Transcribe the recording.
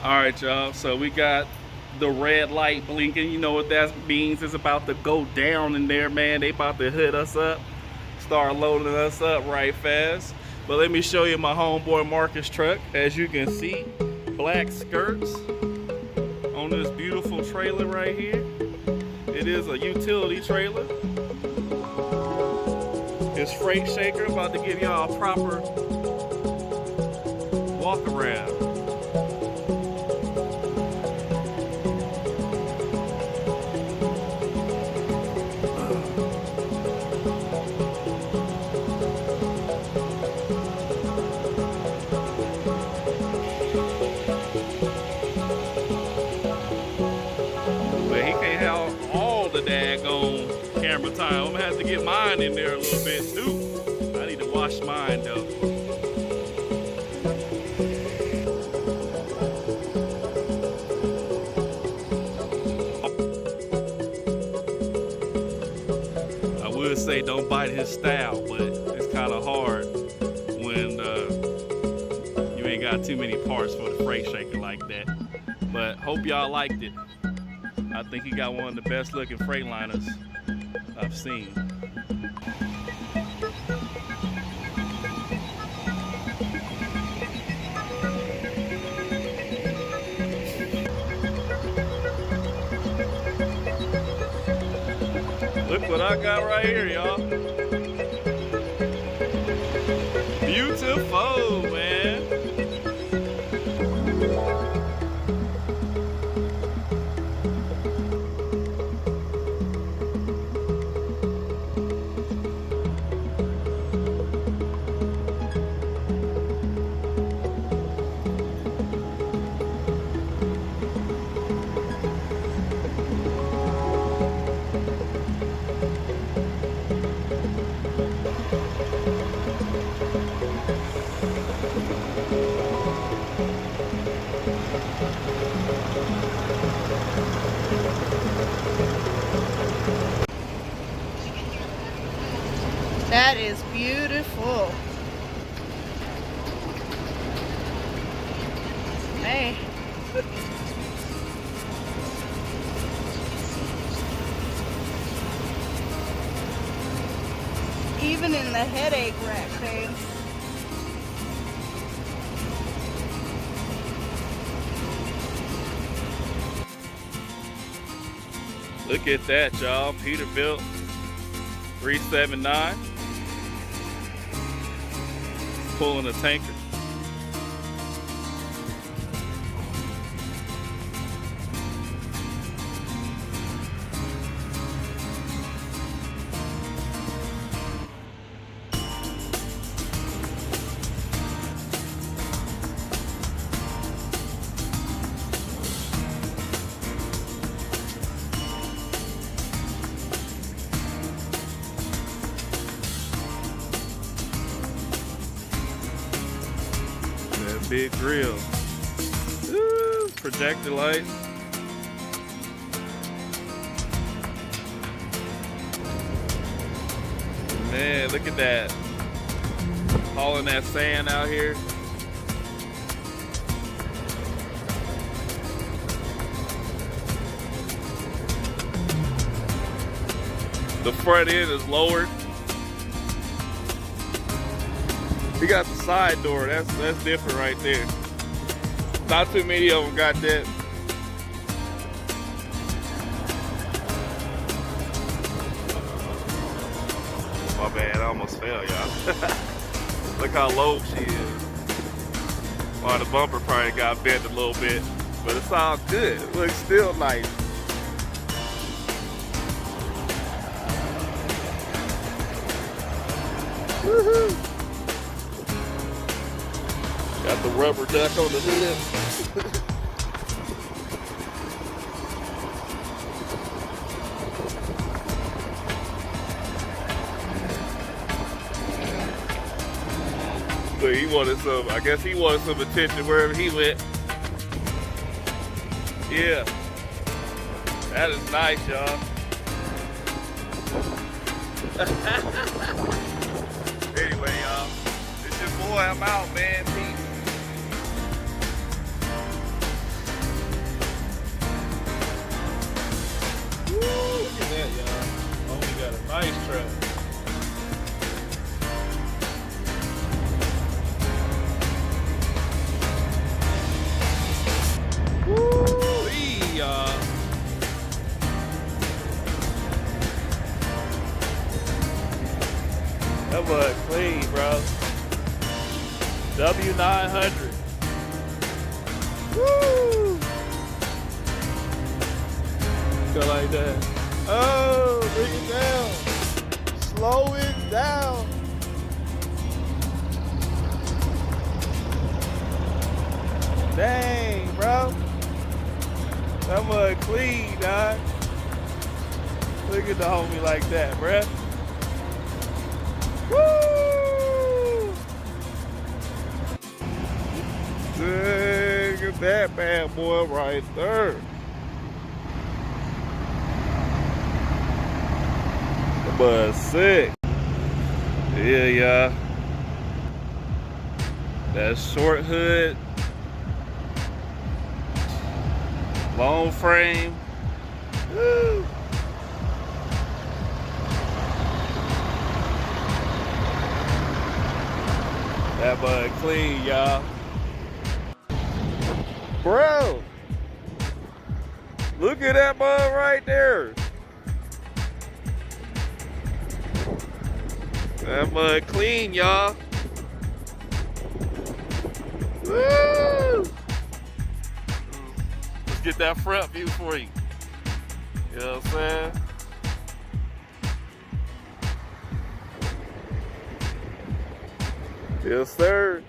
All right, y'all. So we got the red light blinking. You know what that means? It's about to go down in there, man. They about to hit us up, start loading us up right fast. But let me show you my homeboy Marcus truck. As you can see, black skirts on this beautiful trailer right here. It is a utility trailer. It's freight shaker. About to give y'all a proper walk around. Daggone camera time. I'm gonna have to get mine in there a little bit too. I need to wash mine though. I would say don't bite his style, but it's kind of hard when you ain't got too many parts for the freight shaker like that. But hope y'all liked it. I think he got one of the best looking Freightliners I've seen. Look what I got right here, y'all. Beautiful, man. That is beautiful. Hey. Even in the headache rack, babe. Look at that, y'all. Peterbilt 379. Pulling a tanker. Big grill. Woo, projector lights. Man, look at that. Hauling that sand out here. The front end is lowered. We got the side door. That's different right there. Not too many of them got that. My bad, I almost fell, y'all. Look how low she is. Well, the bumper probably got bent a little bit, but it's all good. It looks still nice. Woohoo! Got the rubber duck on the hood. So he wanted some, I guess he wanted some attention wherever he went. Yeah. That is nice, y'all. Anyway, y'all. It's your boy, I'm out, man. Peace. That mud clean, bro. W900. Woo! Go like that. Oh, bring it down. Slow it down. Dang, bro. That mud clean, dog. Look at the homie like that, bruh. Woo! Look at that bad boy right there. The mud's sick. Yeah, y'all. That short hood. Long frame. Woo! That mud clean, y'all. Bro, look at that mud right there. That mud clean, y'all. Woo! Let's get that front view for you. You know what I'm saying? Yes, sir.